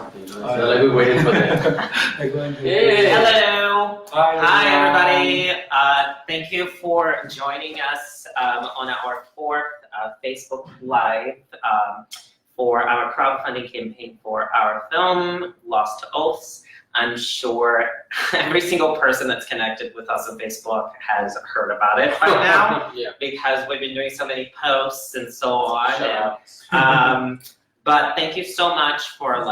something. It's not like we're waiting for that. Hello. Hi, everybody. Thank you for joining us on our fourth Facebook Live for our crowdfunding campaign for our film, Lost to Oaths. I'm sure every single person that's connected with us on Facebook has heard about it by now, because we've been doing so many posts and so on. But thank you so much for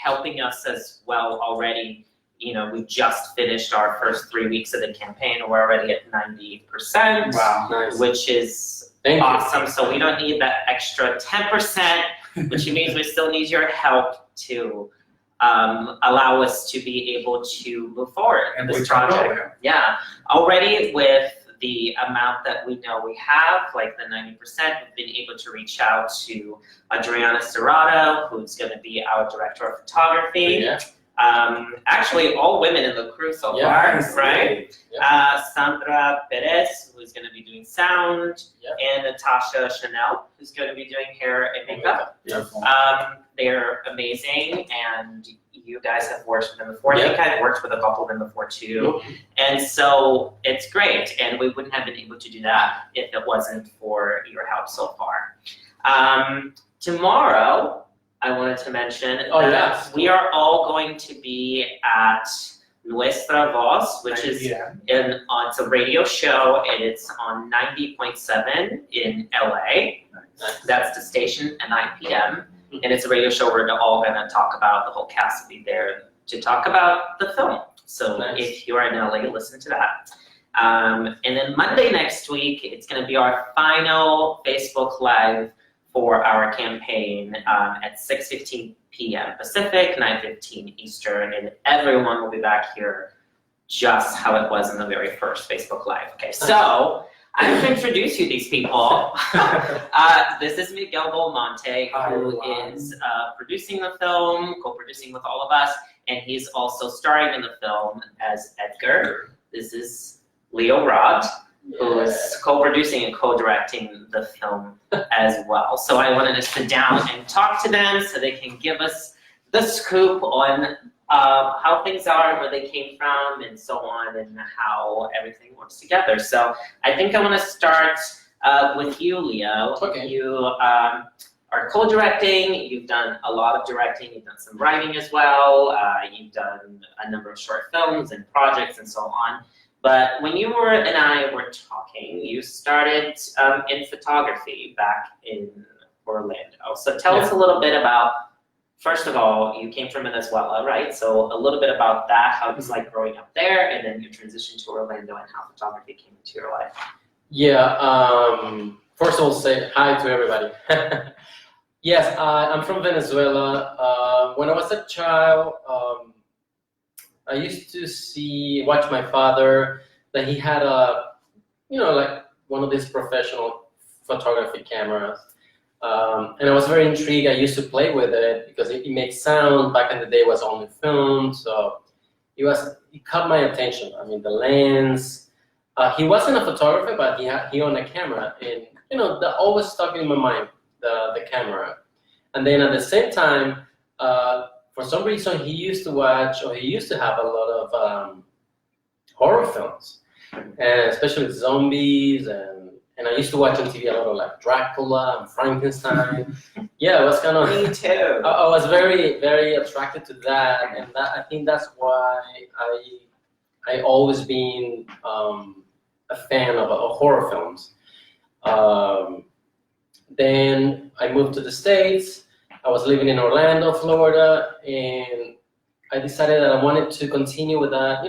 helping us as well already. You know, we just finished our first 3 weeks of the campaign. We're already at 90%, Wow, nice. which is awesome. So we don't need that extra 10%, which means we still need your help to allow us to be able to move forward in this project. Yeah, already with the amount that we know we have, like the 90%, we've been able to reach out to Adriana Serrato, who's going to be our director of photography. Actually, all women in the crew so far, right? Sandra Perez, who's going to be doing sound, and Natasha Chanel, who's going to be doing hair and makeup. They're amazing, and you guys have worked with them before. I think I've worked with a couple of them before too, and so it's great, and we wouldn't have been able to do that if it wasn't for your help so far. Tomorrow, I wanted to mention that we are all going to be at Nuestra Voz, which is it's a radio show, and it's on 90.7 in LA. That's the station at 9 p.m. And it's a radio show where we're all going to talk about, the whole cast will be there to talk about the film. So if you're in LA, listen to that. And then Monday next week, it's going to be our final Facebook Live for our campaign at 6:15 p.m. Pacific, 9:15 Eastern, and everyone will be back here just how it was in the very first Facebook Live. Okay, so I have to introduce you these people. This is Miguel Belmonte, who is producing the film, co-producing with all of us, and he's also starring in the film as Edgar. This is Leo Rod, who is co-producing and co-directing the film as well. So I wanted to sit down and talk to them so they can give us the scoop on how things are, where they came from, and so on, and how everything works together. So I think I want to start with you, Leo. You are co-directing. You've done a lot of directing. You've done some writing as well. You've done a number of short films and projects and so on. But when you and I were talking, you started in photography back in Orlando. So tell us a little bit about, first of all, you came from Venezuela, right? So a little bit about that, how it was like growing up there, and then your transition to Orlando and how photography came into your life. First of all, say hi to everybody. Yes, I'm from Venezuela. When I was a child, I used to watch my father, that he had like one of these professional photography cameras. And I was very intrigued. I used to play with it because it makes sound. Back in the day, it was only film, so it caught my attention. I mean, the lens. He wasn't a photographer, but he owned a camera, and that always stuck in my mind, the camera. And then at the same time, for some reason, he used to have a lot of horror films, and especially zombies, and I used to watch on TV a lot of like Dracula and Frankenstein. It was kind of. Me too. I was very, very attracted to that, and I think that's why I always been a fan of horror films. Then I moved to the States. I was living in Orlando, Florida, and I decided that I wanted to continue with that,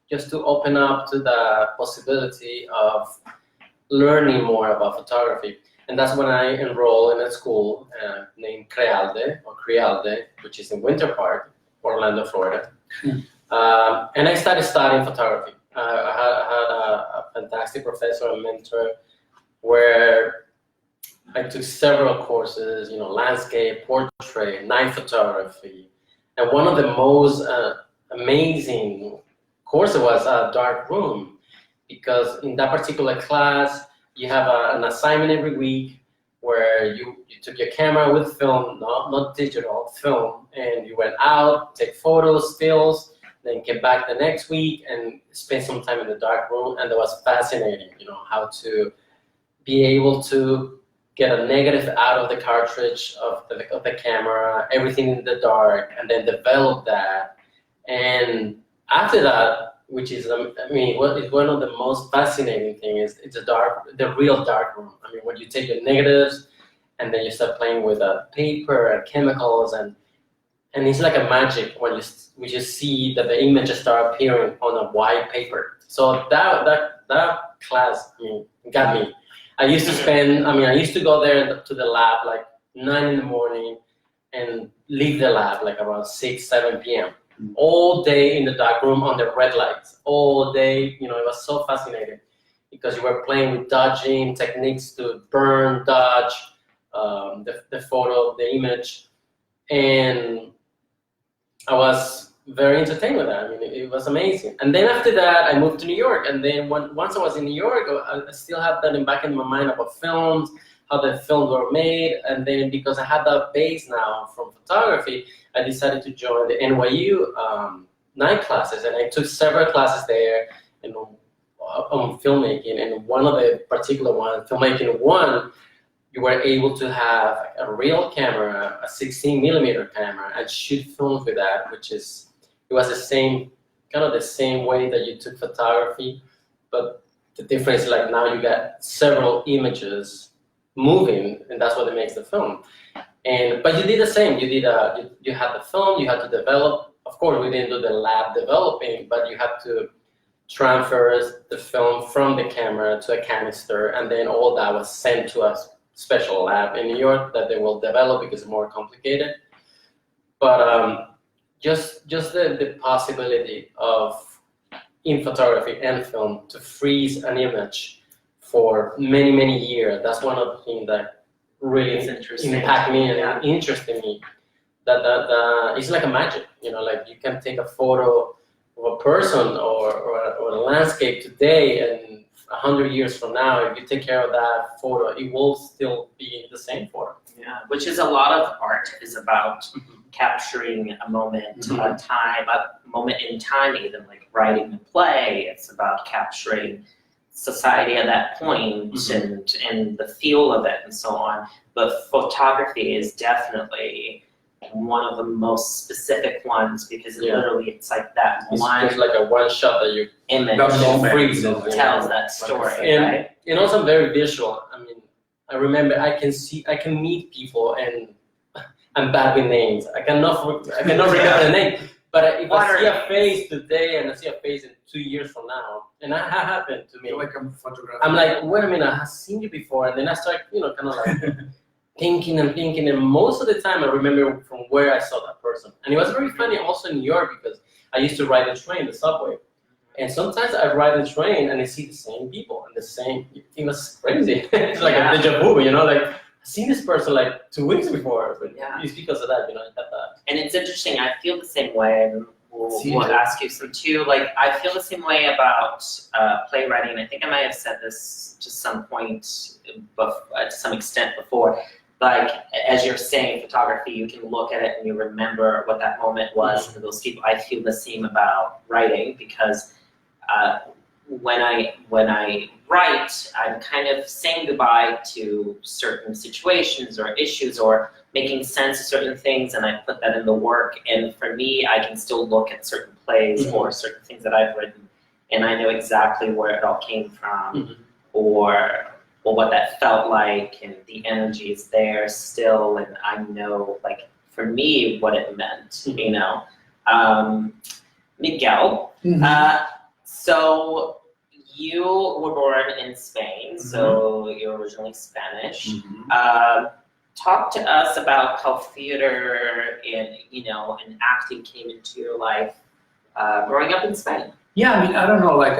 just to open up to the possibility of learning more about photography. And that's when I enrolled in a school named Crealde, which is in Winter Park, Orlando, Florida. And I started studying photography. I had a fantastic professor and mentor where I took several courses, landscape, portrait, night photography. And one of the most amazing courses was a dark room, because in that particular class, you have an assignment every week where you took your camera with film, not digital, film, and you went out, take photos, stills, then came back the next week and spent some time in the dark room. And that was fascinating, how to be able to get a negative out of the cartridge of the camera, everything in the dark, and then develop that. And after that, which is, what is one of the most fascinating things, it's the real dark room. When you take your negatives and then you start playing with paper and chemicals, and it's like a magic when we just see that the images start appearing on a white paper. So that class, got me. I used to go there to the lab like 9 in the morning and leave the lab like around 6, 7 p.m. All day in the dark room under red lights, all day. It was so fascinating because you were playing with dodging techniques to burn, dodge the photo, the image, and I was very entertained with that. It was amazing. And then after that, I moved to New York. And then once I was in New York, I still had that in back in my mind about films, how the films were made. And then because I had that base now from photography, I decided to join the NYU night classes. And I took several classes there on filmmaking. And one of the particular ones, filmmaking 1, you were able to have a real camera, a 16 millimeter camera, and shoot films with that, it was the same way that you took photography, but the difference is like now you got several images moving, and that's what makes the film. But you did the same. You had the film, you had to develop. Of course, we didn't do the lab developing, but you had to transfer the film from the camera to a canister, and then all that was sent to us special lab in New York that they will develop because it's more complicated. But just the possibility of, in photography and film, to freeze an image for many, many years, that's one of the things that really impacted me and interested me. That it's like a magic, like you can take a photo of a person or a landscape today, and 100 years from now, if you take care of that photo, it will still be the same photo. Yeah, which is a lot of art is about capturing a moment, a moment in time, even like writing a play. It's about capturing society at that point and the feel of it and so on. But photography is definitely one of the most specific ones because literally it's like that it's just like a one shot that you image tells that story, right? And also very visual. I remember I can meet people, and I'm bad with names. I cannot remember the name. But if I see a face today and I see a face in 2 years from now, and that happened to me, I'm like, wait a minute, I have seen you before, and then I start, kind of like thinking, and most of the time I remember from where I saw that person. And it was very funny also in New York because I used to ride the train, the subway. And sometimes I ride the train and I see the same people and the same. It was crazy. It's like a deja vu, like I've seen this person like 2 weeks before, but it's because of that, I got that. And it's interesting. I feel the same way. We'll ask you some too. Like I feel the same way about playwriting. I think I might have said this to some point, to some extent before. Like, as you're saying, photography, you can look at it and you remember what that moment was for those people. I feel the same about writing because when I write, I'm kind of saying goodbye to certain situations or issues or making sense of certain things, and I put that in the work. And for me, I can still look at certain plays or certain things that I've written, and I know exactly where it all came from or what that felt like, and the energy is there still, and I know, like, for me, what it meant, Miguel, so you were born in Spain, so you're originally Spanish. Talk to us about how theater and acting came into your life growing up in Spain. Yeah, I don't know, like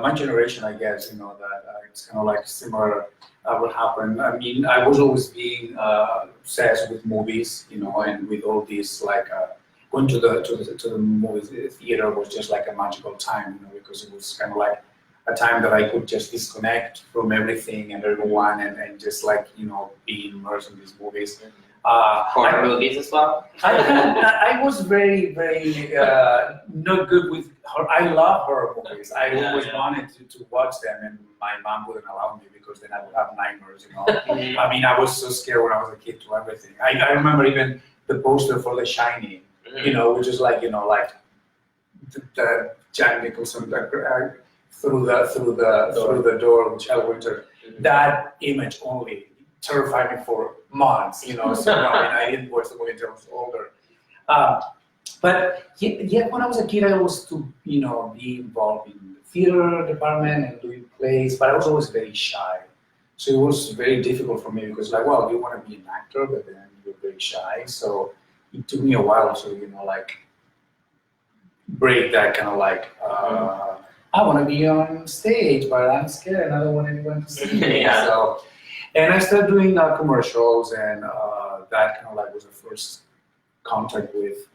my generation, I guess, that it's kind of like similar what happened. I was always being obsessed with movies, and with all these, like, going to the movie theater was just like a magical time, because it was kind of like a time that I could just disconnect from everything and everyone and just like, be immersed in these movies. Horror movies as well? I was very, very not good with horror. I love horror movies. I always wanted to watch them, and my mom wouldn't allow me because then I would have nightmares, I mean, I was so scared when I was a kid to everything. I remember even the poster for The Shining, which is like, like the Jack Nicholson through the door with Shell Winter. That image only terrified me for months, so I didn't watch the movie until I was older. But when I was a kid, I was to, be involved in the theater department and doing plays, but I was always very shy. So it was very difficult for me because, like, well, you want to be an actor, but then you're very shy. So it took me a while to, break that kind of I want to be on stage, but I'm scared and I don't want anyone to see me. So, and I started doing commercials, and that kind of was the first contact with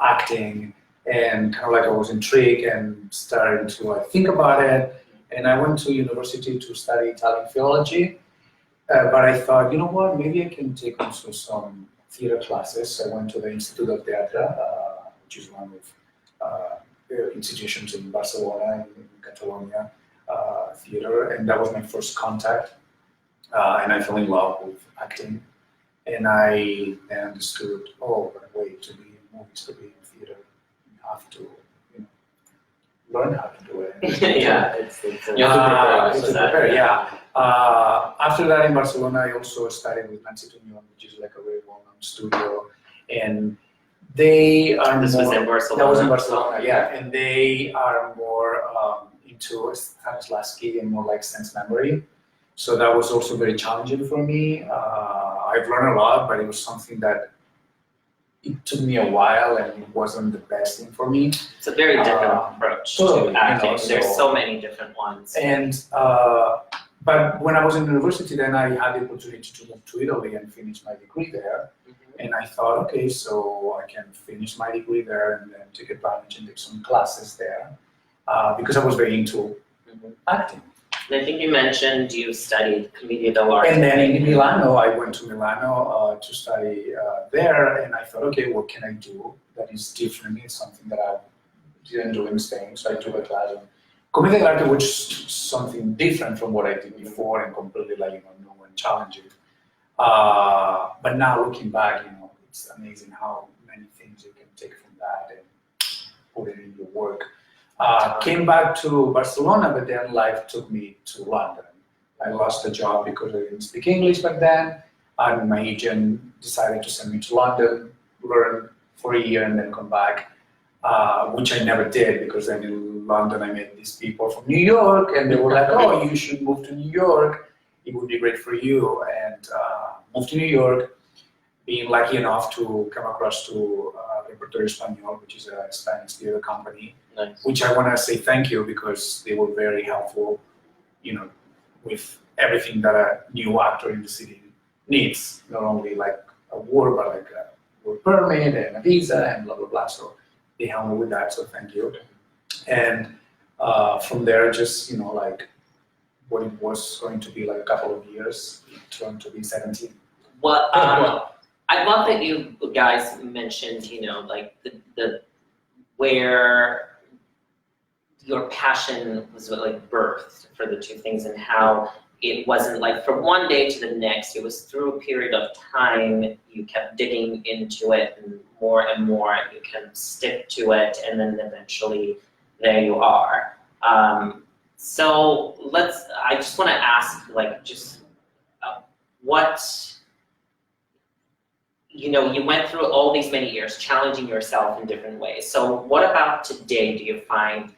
acting, and kind of I was intrigued and started to think about it. And I went to university to study Italian philology, but I thought, you know what, maybe I can take also some theater classes. I went to the Institute of Teatre, which is one of institutions in Barcelona, in Catalonia, theater, and that was my first contact. And I fell in love with acting, and I then understood, but wait, to be in movies, to be in theater, you have to, learn how to do it. You have to prepare. After that, in Barcelona, I also studied with Nancy Tuñón, which is like a very well-known studio, and they are This was in Barcelona. That was in Barcelona, and they are more into Stanislavski and more like sense memory. So that was also very challenging for me. I've learned a lot, but it was something that it took me a while, and it wasn't the best thing for me. It's a very different approach to acting. There's so many different ones. And but when I was in university, then I had the opportunity to move to Italy and finish my degree there. And I thought, okay, so I can finish my degree there and then take advantage and take some classes there because I was very into acting. And I think you mentioned you studied Commedia dell'arte. And then in Milano, I went to Milano to study there, and I thought, okay, what can I do that is different? It's something that I didn't do in Spain, so I took a class on Commedia dell'arte, which is something different from what I did before and completely new and challenging. But now looking back, it's amazing how many things you can take from that and put it in your work. Came back to Barcelona, but then life took me to London. I lost a job because I didn't speak English back then, and my agent decided to send me to London, learn for a year, and then come back, which I never did because then in London I met these people from New York, and they were like, oh, you should move to New York. It would be great for you, and moved to New York, being lucky enough to come across to Repertorio Español, which is a Spanish theater company, which I want to say thank you because they were very helpful, with everything that a new actor in the city needs, not only like a work, but like a work permit and a visa and blah, blah, blah. So they helped me with that, so thank you. And from there, just, what it was going to be like a couple of years, it turned to be 17. Well, I love that you guys mentioned, the where your passion was birthed for the two things, and how it wasn't from one day to the next. It was through a period of time. You kept digging into it, and more you can stick to it, and then eventually there you are. So I just want to ask, what, you went through all these many years challenging yourself in different ways. So what about today do you find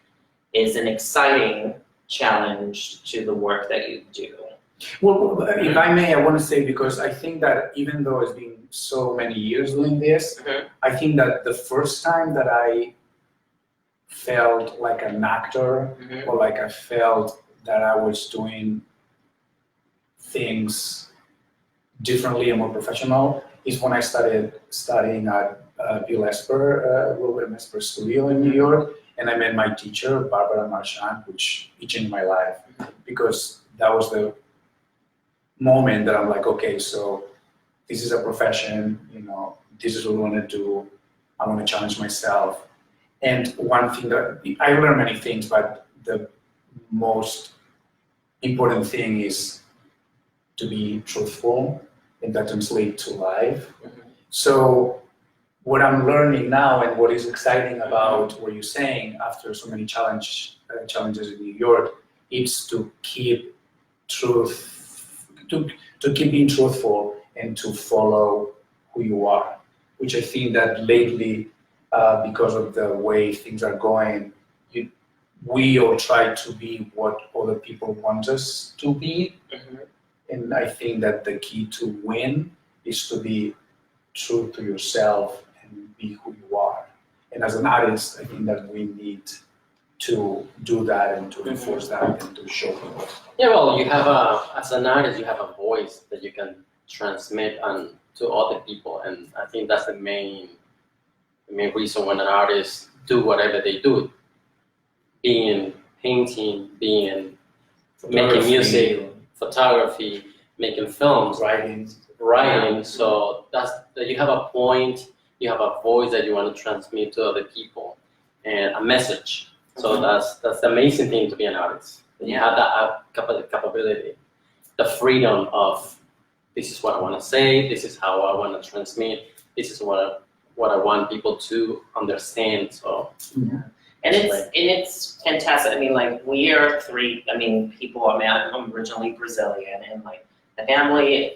is an exciting challenge to the work that you do? Well, if I may, I want to say, because I think that even though it's been so many years doing this, I think that the first time that I felt like an actor, or I felt that I was doing things differently and more professional, is when I started studying at Bill Esper, William Esper Studio in New York. and I met my teacher, Barbara Marchand, which changed my life, because that was the moment that I'm like, okay, so this is a profession, this is what I want to do. I want to challenge myself. And one thing that I learned many things, but the most important thing is to be truthful, and that translates to life. So what I'm learning now, and what is exciting about what you're saying after so many challenges in New York, it's to keep keep being truthful and to follow who you are, which I think that lately, because of the way things are going, we all try to be what other people want us to be. And I think that the key to win is to be true to yourself and be who you are. And as an artist, I think that we need to do that and to enforce that and to show people. Yeah, well, as an artist, you have a voice that you can transmit to other people, and I think that's the main reason when an artist do whatever they do, being painting, being making music, photography, making films, writing. So you have a point, you have a voice that you want to transmit to other people, and a message. So that's the amazing thing to be an artist. You have that capability, the freedom of, this is what I want to say, this is how I want to transmit, this is what I want people to understand. So and it's fantastic. I mean, like, we are three. I mean, people. I mean, I'm originally Brazilian, and like the family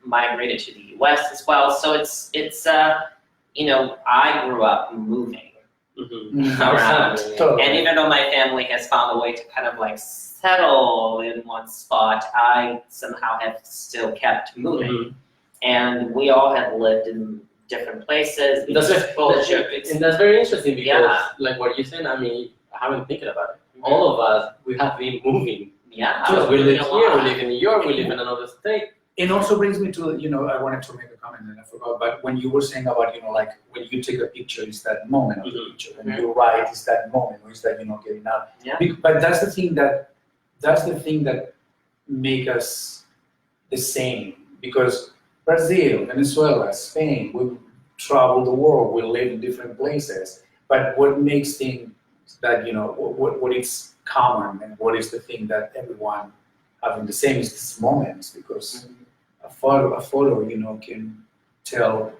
migrated to the U.S. as well. So it's I grew up moving around, and even though my family has found a way to kind of like settle in one spot, I somehow have still kept moving, and we all have lived in different places. And that's very interesting because, like what you said, I mean, I haven't thinking about it. All of us, we have been moving. Yeah. We live here, we live in New York, we live in another state. It also brings me to, I wanted to make a comment and I forgot, but when you were saying about, like when you take a picture, it's that moment of the picture. When you write, it's that moment, or it's that, getting out. Yeah. But that's the thing that make us the same, because Brazil, Venezuela, Spain, we travel the world, we live in different places. But what makes things that, what is common and what is the thing that everyone having the same is these moments, because a photo, can tell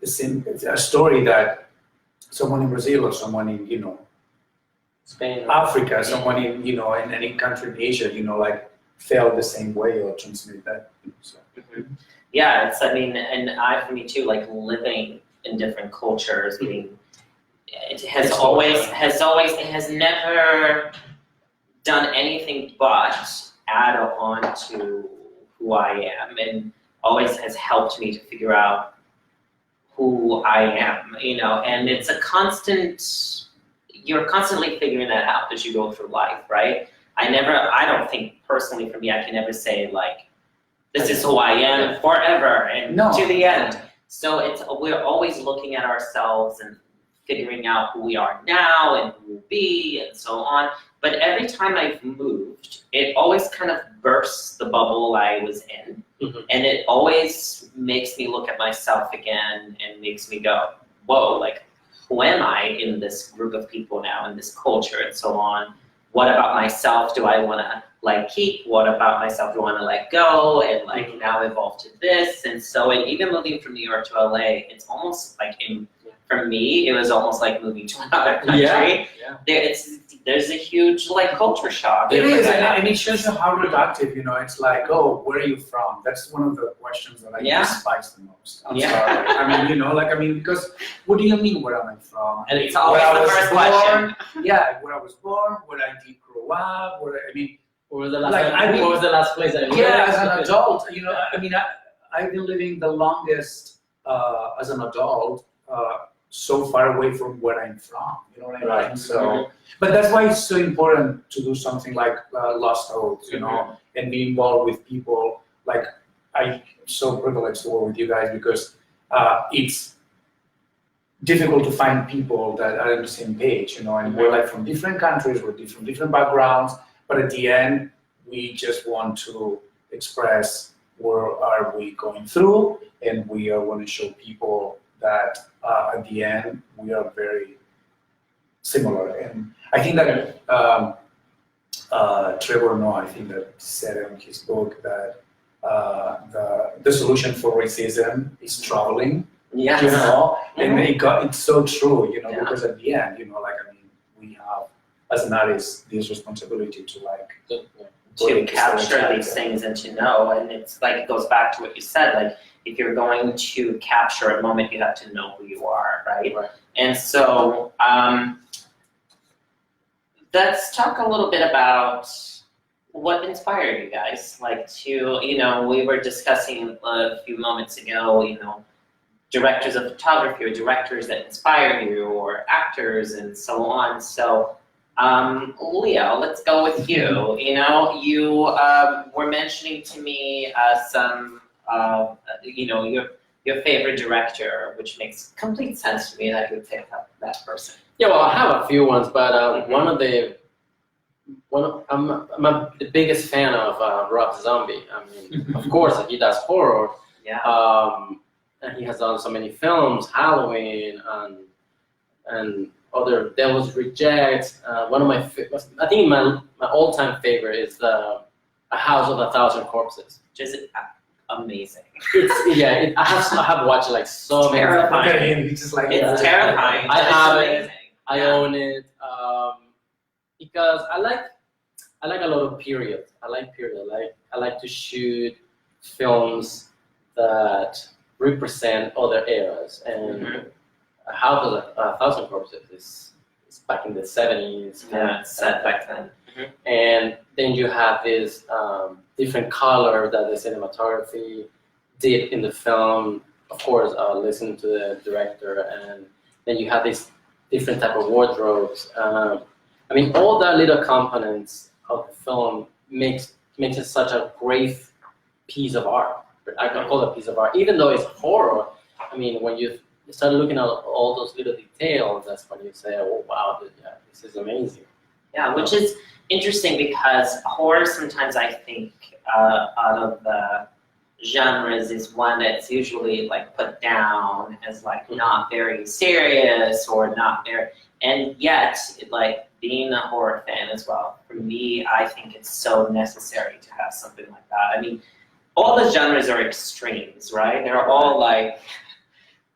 a story that someone in Brazil or someone in, Spain, Africa, someone in, in any country in Asia, like felt the same way or transmit that. So. Yeah, for me too, like living in different cultures, it has never done anything but add on to who I am, and always has helped me to figure out who I am, and it's a constant, you're constantly figuring that out as you go through life, right? I don't think personally for me, I can never say like, this is who I am forever and to the end. So we're always looking at ourselves and figuring out who we are now and who we'll be and so on. But every time I've moved, it always kind of bursts the bubble I was in. And it always makes me look at myself again and makes me go, whoa, like, who am I in this group of people now, in this culture and so on? What about myself do I want to like keep? What about myself do I want to let go and like now evolve to this? And so, and even moving from New York to LA, it's almost like for me, it was almost like moving to another country. There's a huge like culture shock. It is, and it shows you how productive, it's like, oh, where are you from? That's one of the questions that I despise the most. I'm sorry. Because what do you mean, where am I from? And it's always the first question. Yeah, where I was born, where I did grow up, what was the last place I lived? Yeah, as an adult, I've been living the longest as an adult, so far away from where I'm from, you know what I mean? Right. So, but that's why it's so important to do something like Lost Oaths, and be involved with people. Like, I'm so privileged to work with you guys because it's difficult to find people that are on the same page, you know, and we're like from different countries, we're from different backgrounds, but at the end, we just want to express where are we going through, and we want to show people that at the end, we are very similar. And I think that Trevor Noah, I think that said in his book that the solution for racism is traveling. Yes. You know, and it's so true, you know, because at the end, you know, like, I mean, we have, as an artist, this responsibility to like, to capture these things and to know, and it's like, it goes back to what you said, like, if you're going to capture a moment, you have to know who you are, right? And so, let's talk a little bit about what inspired you guys, like to, you know, we were discussing a few moments ago, you know, directors of photography or directors that inspire you or actors and so on. So, Leo, let's go with you. You know, you were mentioning to me some, you know, your favorite director, which makes complete sense to me that you would pick up that person. Yeah, well, I have a few ones, but I'm the biggest fan of Rob Zombie. I mean, of course, he does horror. Yeah. And he has done so many films, Halloween and other Devil's Rejects. One of my, I think my all-time favorite is A House of a Thousand Corpses. Just amazing. I have watched like so many times. It's like, it's terrifying. I have it. I own it because I like a lot of period. I like period. I like to shoot films that represent other eras, and How does a Thousand Corpses is back in the 70s. Yeah, it's set back then. And then you have this different color that the cinematography did in the film. Of course, listen to the director, and then you have these different type of wardrobes. I mean, all the little components of the film makes it such a great piece of art. I can call it a piece of art, even though it's horror. I mean, when you start looking at all those little details, that's when you say, "Oh wow, this is amazing." Yeah, which is interesting because horror sometimes I think out of the genres is one that's usually like put down as like not very serious or not very, and yet like being a horror fan as well, for me, I think it's so necessary to have something like that. I mean, all the genres are extremes, right? They're all like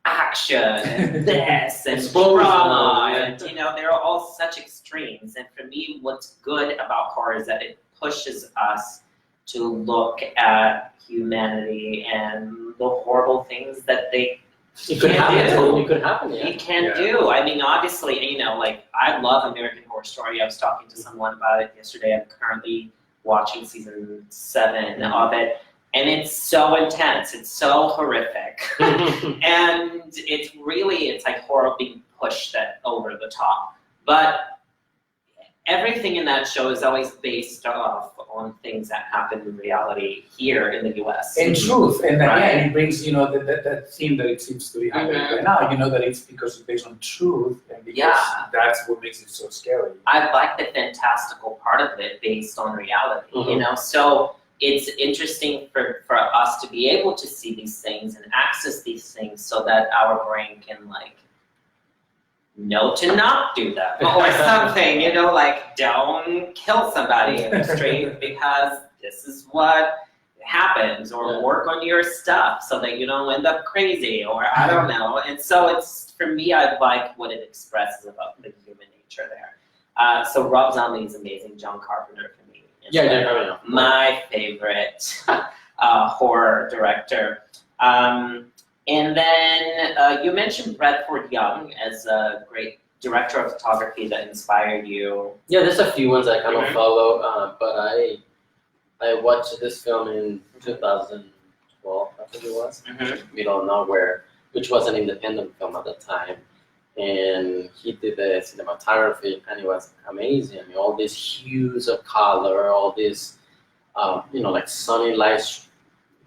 action and this and drama, and you know, they're all such extremes. And for me, what's good about horror is that it pushes us to look at humanity and the horrible things that it could happen. It can do. I mean, obviously, you know, like I love American Horror Story. I was talking to someone about it yesterday. I'm currently watching season 7 of it. And it's so intense, it's so horrific. And it's like horror being pushed over the top. But everything in that show is always based off on things that happen in reality here in the US. And truth, and again, it brings, you know, that theme that it seems to be happening right now, you know, that it's because it's based on truth, and because that's what makes it so scary. I like the fantastical part of it based on reality, you know, so it's interesting for us to be able to see these things and access these things so that our brain can like know to not do that or something, you know, like don't kill somebody in the street because this is what happens, or work on your stuff so that you don't end up crazy, or I don't know. And so it's, for me, I like what it expresses about the human nature there. So Rob Zombie is amazing. John Carpenter for me. My favorite horror director. And then you mentioned Bradford Young as a great director of photography that inspired you. Yeah, there's a few ones I kind of follow, but I watched this film in 2012, I think it was, Middle of Nowhere, which was an independent film at the time. And he did the cinematography, and it was amazing. I mean, all these hues of color, all these, you know, like sunny lights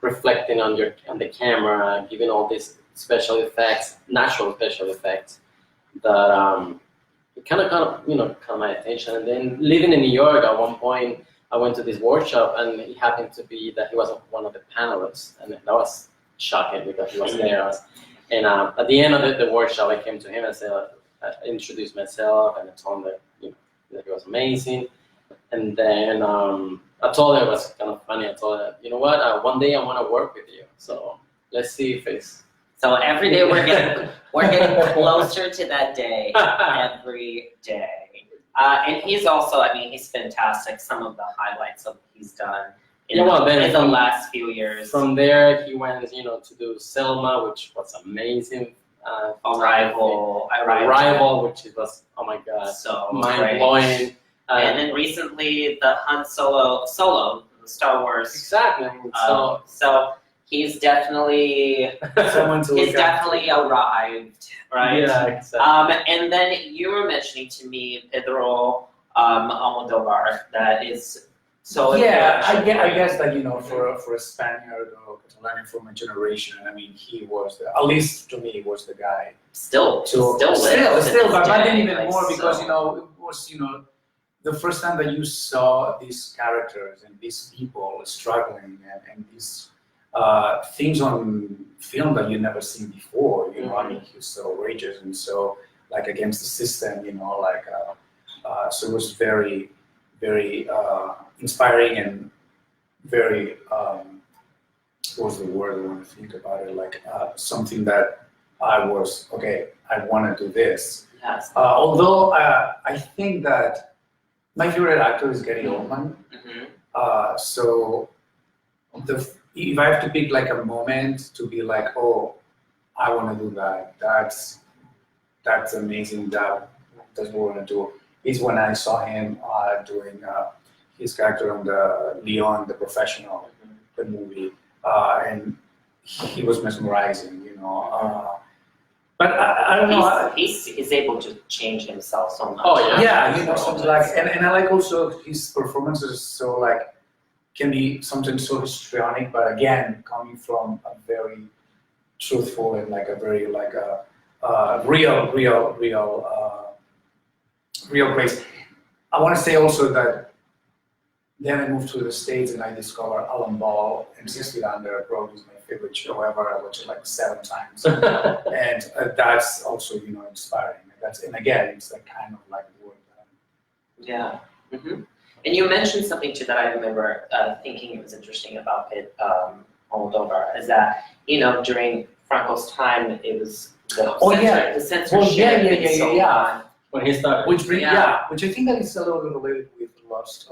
reflecting on the camera, giving all this special effects, natural special effects that it kind of caught my attention. And then living in New York, at one point I went to this workshop, and it happened to be that he was one of the panelists, and that was shocking because he was there. And at the end of the workshop, I came to him and said, I introduced myself, and I told him that that he was amazing. And then I told him it was kind of funny. I told him, you know what, one day I want to work with you. So let's see if it's. So every day we're getting closer to that day. Every day. And he's also, I mean, he's fantastic. Some of the highlights of what he's done in the last few years. From there, he went, to do Selma, which was amazing. Arrival, which was, oh my God, so mind-blowing. And then recently, the Han Solo, the Star Wars. Exactly. So he's definitely arrived, right? Yeah, exactly. And then you were mentioning to me Pedro Almodovar. That is so. Yeah, I guess that for a Spaniard or Catalan from my generation, I mean, he was at least to me, he was the guy. Still, but then even more because it was the first time that you saw these characters and these people struggling and these things on film that you never seen before. I mean, he was so outrageous and so against the system. So it was very, very inspiring and very. What was the word I want to think about it? Something that I was okay. I want to do this. Yes. Although I think that my favorite actor is Gary Oldman. So if I have to pick a moment to be oh, I want to do that. That's amazing. That's what I want to do. Is when I saw him doing his character on the Leon, the Professional, the movie, and he was mesmerizing. But I don't know. He's able to change himself so much. Oh yeah. Yeah, something and I like also his performances. So can be something so histrionic, but again, coming from a very truthful and a very real place. I want to say also that then I moved to the States and I discovered Alan Ball and 6 Feet Under. Probably is my favorite show ever. I watched it 7 times, and that's also inspiring. And again, it's kind of word. Yeah. Mm-hmm. And you mentioned something too that I remember thinking it was interesting about Almodovar is that during Franco's time it was the censorship. When he started, which I think that is a little bit related with Lost.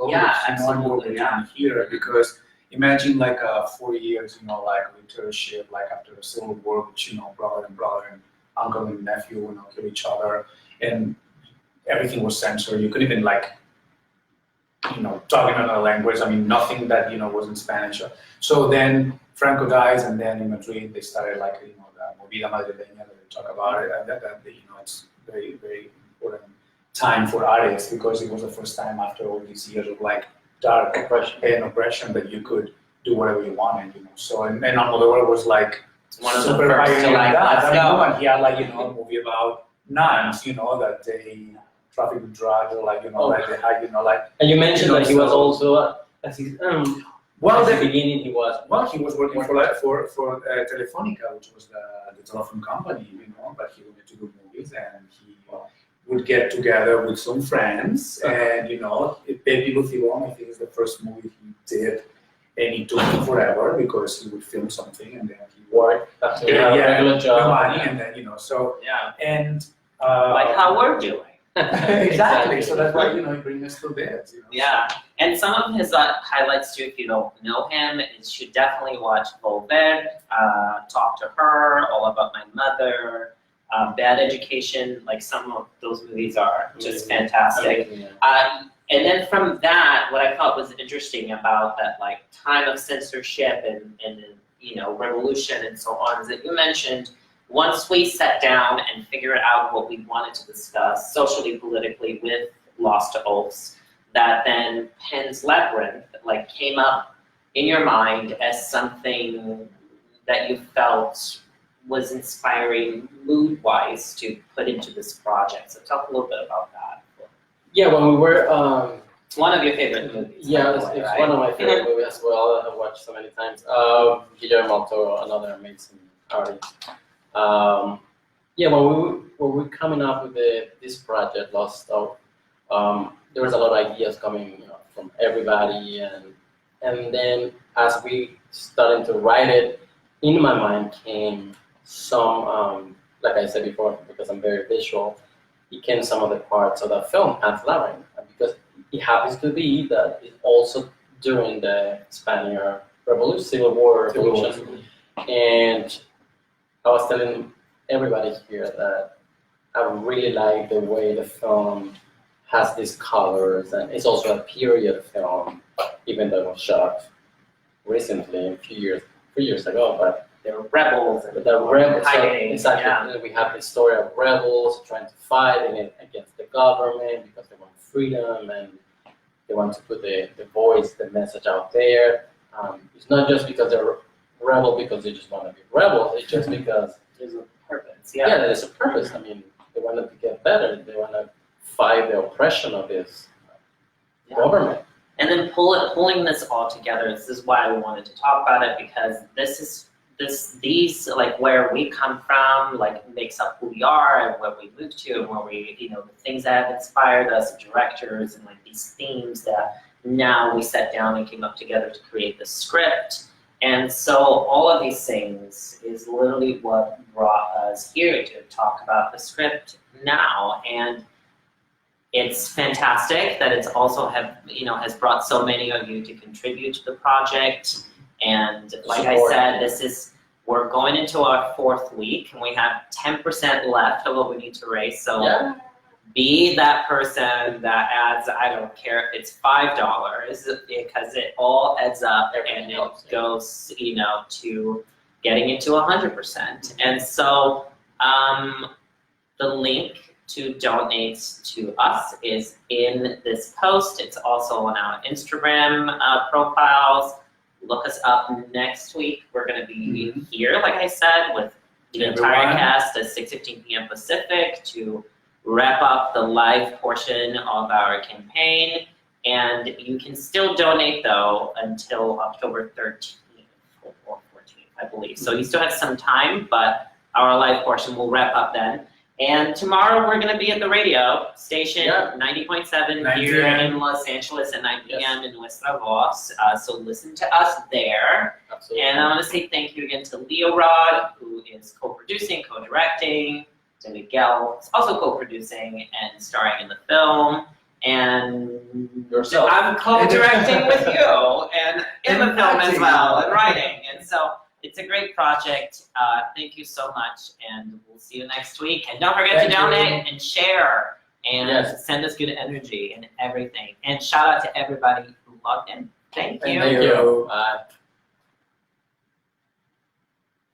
Absolutely. Here because imagine 4 years, dictatorship, after the Civil War, which brother and uncle and nephew, kill each other, and everything was censored. You couldn't even talk in another language. I mean, nothing that was in Spanish. So then Franco dies, and then in Madrid they started the movida madrileña that they talk about it, and that it's very, very important time for artists because it was the first time after all these years of dark oppression that you could do whatever you wanted. So and Almodovar was one of the super first to let's go. And he had a movie about nuns, that they traffic with drugs, And you mentioned that he was also at the beginning he was. Well, he was working for Telefonica, which was the telephone company, but he wanted to do movies, and he would get together with some friends, and Baby Lucibon, I think is the first movie he did, and it took him forever because he would film something and then he worked after regular job, money, and then and how we're doing. Exactly. So that's why he brings us to this. Yeah, and some of his highlights too. If you don't know him, you should definitely watch Volver, Talk to Her, All About My Mother, Bad Education. Some of those movies are just fantastic. And then from that, what I thought was interesting about that time of censorship and revolution and so on is that you mentioned. Once we sat down and figured out what we wanted to discuss socially, politically with Lost Oaths, that then Pan's Labyrinth came up in your mind as something that you felt was inspiring mood-wise to put into this project. So talk a little bit about that. Yeah, when we were it's one of your favorite movies. Yeah, it's right? One of my favorite movies as well. I've watched so many times. Guillermo del Toro, another amazing artist. Yeah, when we were coming up with this project, Lost Dog, there was a lot of ideas coming from everybody, and then as we started to write it, in my mind came some, like I said before, because I'm very visual, it came some of the parts of the film, Hans Laren, because it happens to be that it's also during the Spanish Revolution, Civil War Revolution, and I was telling everybody here that I really like the way the film has these colors, and it's also a period film, even though it was shot recently, a few years ago, but they're rebels and the rebels, hiding. Exactly. Yeah. We have the story of rebels trying to fight against the government because they want freedom and they want to put the voice, the message out there. It's not just because they're rebel because they just want to be rebels. It's just because there's a purpose. Yeah, there's a purpose. I mean, they want to get better. They want to fight the oppression of this government. And then pulling this all together, this is why we wanted to talk about it, because these like where we come from, like makes up who we are and where we moved to and where we, the things that have inspired us, directors, and like these themes that now we sat down and came up together to create the script. And so all of these things is literally what brought us here to talk about the script now. And it's fantastic that it's also has brought so many of you to contribute to the project. And like I said, we're going into our 4th week and we have 10% left of what we need to raise. So be that person that adds, I don't care if it's $5, because it all adds up and it goes, to getting into 100%. And so the link to donate to us is in this post. It's also on our Instagram profiles. Look us up next week. We're going to be here, like I said, with the entire cast at 6:15 p.m. Pacific to wrap up the live portion of our campaign. And you can still donate, though, until October 13th or 14th, I believe. So you still have some time, but our live portion will wrap up then. And tomorrow we're going to be at the radio station, 90.7 here in Los Angeles at 9 p.m. in Nuestra Voz. So listen to us there. Absolutely. And I want to say thank you again to Leo Rod, who is co-producing, co-directing, to Miguel, who's also co-producing and starring in the film. And yourself. I'm co-directing with you and in the film as well, and writing. And so it's a great project. Thank you so much, and we'll see you next week. And don't forget to donate and share and send us good energy and everything. And shout out to everybody who logged in. Thank you. Thank you. Bye.